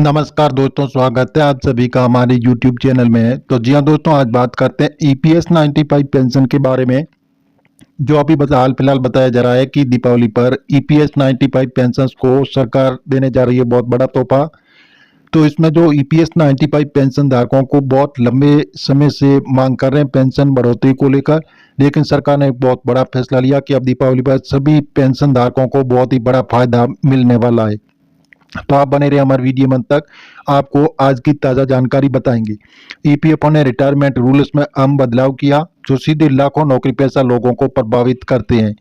नमस्कार दोस्तों, स्वागत है आप सभी का हमारे YouTube चैनल में। तो जी हाँ दोस्तों, आज बात करते हैं ईपीएस 95 पेंशन के बारे में। जो अभी हाल फिलहाल बताया जा रहा है कि दीपावली पर ईपीएस 95 पेंशन को सरकार देने जा रही है बहुत बड़ा तोहफा। तो इसमें जो ईपीएस 95 पेंशन धारकों को बहुत लंबे समय से मांग कर रहे हैं पेंशन बढ़ोतरी को लेकर, लेकिन सरकार ने एक बहुत बड़ा फैसला लिया कि अब दीपावली पर सभी पेंशन धारकों को बहुत ही बड़ा फायदा मिलने वाला है। तो आप बने रहे हमारे वीडियो में तक, आपको आज की ताज़ा जानकारी बताएंगे। ईपीएफओ ने रिटायरमेंट रूल्स में अहम बदलाव किया जो सीधे लाखों नौकरी पेशा लोगों को प्रभावित करते हैं।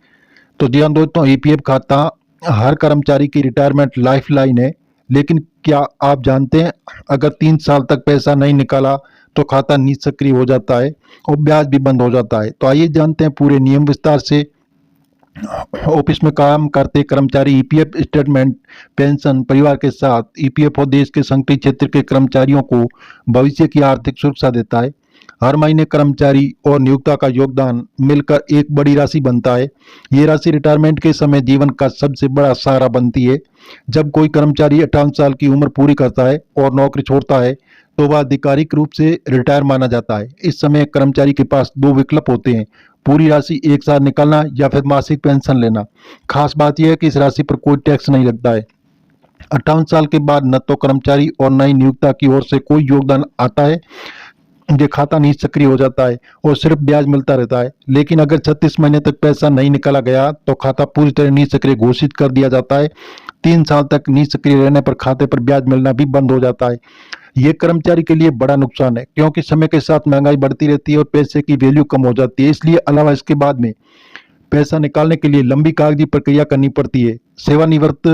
तो जी हाँ दोस्तों, ईपीएफ खाता हर कर्मचारी की रिटायरमेंट लाइफ लाइन है, लेकिन क्या आप जानते हैं अगर 3 साल तक पैसा नहीं निकाला तो खाता निष्क्रिय हो जाता है और ब्याज भी बंद हो जाता है। तो आइए जानते हैं पूरे नियम विस्तार से। ऑफिस में काम करते कर्मचारी ईपीएफ स्टेटमेंट पेंशन परिवार के साथ ईपीएफओ देश के संगठित क्षेत्र के कर्मचारियों को भविष्य की आर्थिक सुरक्षा देता है। हर महीने कर्मचारी और नियोक्ता का योगदान मिलकर एक बड़ी राशि बनता है। ये राशि रिटायरमेंट के समय जीवन का सबसे बड़ा सहारा बनती है। जब कोई कर्मचारी 58 साल की उम्र पूरी करता है और नौकरी छोड़ता है तो वह आधिकारिक रूप से रिटायर माना जाता है। इस समय कर्मचारी के पास दो विकल्प होते हैं, पूरी राशि एक साथ निकालना या फिर मासिक पेंशन लेना। खास बात यह है कि इस राशि पर कोई टैक्स नहीं लगता है। 58 साल के बाद न तो कर्मचारी और न ही नियोक्ता की ओर से कोई योगदान आता है। ये खाता निष्क्रिय हो जाता है और सिर्फ ब्याज मिलता रहता है। लेकिन अगर 36 महीने तक पैसा नहीं निकाला गया तो खाता पूरी तरह निष्क्रिय घोषित कर दिया जाता है। 3 साल तक निष्क्रिय रहने पर खाते पर ब्याज मिलना भी बंद हो जाता है। ये कर्मचारी के लिए बड़ा नुकसान है क्योंकि समय के साथ महंगाई बढ़ती रहती है और पैसे की वैल्यू कम हो जाती है। इसलिए अलावा इसके बाद में पैसा निकालने के लिए लंबी कागजी प्रक्रिया करनी पड़ती है। सेवानिवृत्त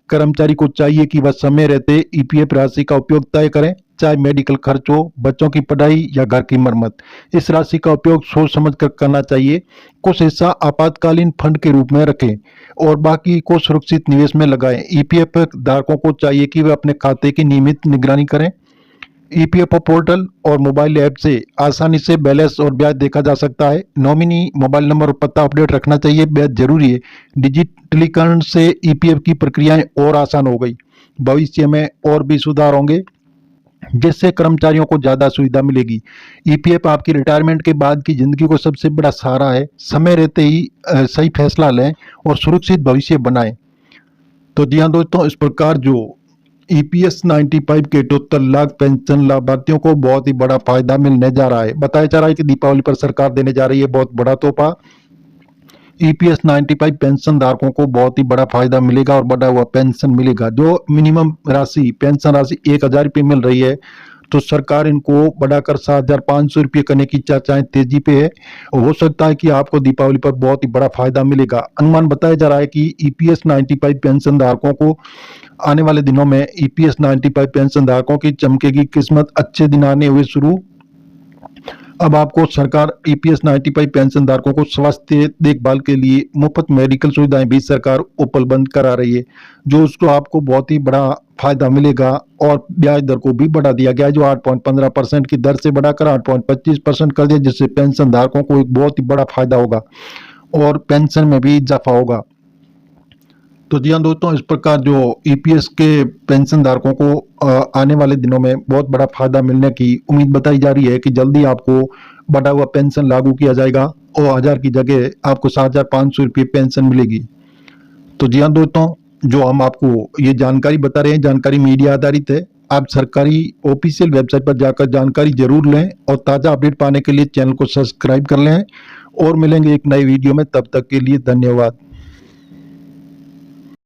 कर्मचारी को चाहिए कि वह समय रहते ईपीएफ राशि का उपयोग तय करें, चाहे मेडिकल खर्च हो, बच्चों की पढ़ाई या घर की मरम्मत। इस राशि का उपयोग सोच समझ कर करना चाहिए। कुछ हिस्सा आपातकालीन फंड के रूप में रखें और बाकी को सुरक्षित निवेश में लगाएं। ईपीएफ धारकों को चाहिए कि वे अपने खाते की नियमित निगरानी करें। ईपीएफओ पोर्टल और मोबाइल ऐप से आसानी से बैलेंस और ब्याज देखा जा सकता है। नॉमिनी मोबाइल नंबर और पता अपडेट रखना चाहिए, बेहद जरूरी है। डिजिटलीकरण से ईपीएफ की प्रक्रियाएं और आसान हो गई। भविष्य में और भी सुधार होंगे जिससे कर्मचारियों को ज्यादा सुविधा मिलेगी। ईपीएफ आपकी रिटायरमेंट के बाद की जिंदगी को सबसे बड़ा सहारा है। समय रहते ही सही फैसला लें और सुरक्षित भविष्य बनाएं। तो जी हाँ दोस्तों, इस प्रकार जो ईपीएस 95 के 78 लाख पेंशन लाभार्थियों को बहुत ही बड़ा फायदा मिलने जा रहा है। बताया जा रहा है कि दीपावली पर सरकार देने जा रही है बहुत बड़ा तोहफा। ईपीएस 95 पेंशन धारकों को बहुत ही बड़ा फायदा मिलेगा और बढ़ा हुआ पेंशन मिलेगा। जो मिनिमम राशि पेंशन राशि 1000 रुपये मिल रही है तो सरकार इनको बढ़ाकर 7500 रुपये करने की चर्चाएं तेजी पे है। हो सकता है कि आपको दीपावली पर बहुत ही बड़ा फायदा मिलेगा। अनुमान बताया जा रहा है कि ईपीएस 95 पेंशन धारकों को आने वाले दिनों में ईपीएस 95 पेंशन धारकों की चमकेगी किस्मत। अच्छे दिन आने हुए शुरू। अब आपको सरकार ईपीएस 95 पेंशन धारकों को स्वास्थ्य देखभाल के लिए मुफ्त मेडिकल सुविधाएं भी सरकार उपलब्ध करा रही है, जो उसको आपको बहुत ही बड़ा फायदा मिलेगा। और ब्याज दर को भी बढ़ा दिया गया है, जो 8.15% की दर से बढ़ाकर 8.25% कर दिया, जिससे पेंशन धारकों को एक बहुत ही बड़ा फायदा होगा और पेंशन में भी इजाफा होगा। तो जी हाँ दोस्तों, इस प्रकार जो ईपीएस के पेंशन धारकों को आने वाले दिनों में बहुत बड़ा फायदा मिलने की उम्मीद बताई जा रही है कि जल्दी आपको बढ़ा हुआ पेंशन लागू किया जाएगा और 1000 की जगह आपको 7500 रुपये पेंशन मिलेगी। तो जी हाँ दोस्तों, जो हम आपको ये जानकारी बता रहे हैं, जानकारी मीडिया आधारित है। आप सरकारी ऑफिशियल वेबसाइट पर जाकर जानकारी जरूर लें और ताज़ा अपडेट पाने के लिए चैनल को सब्सक्राइब कर लें। और मिलेंगे एक नए वीडियो में, तब तक के लिए धन्यवाद।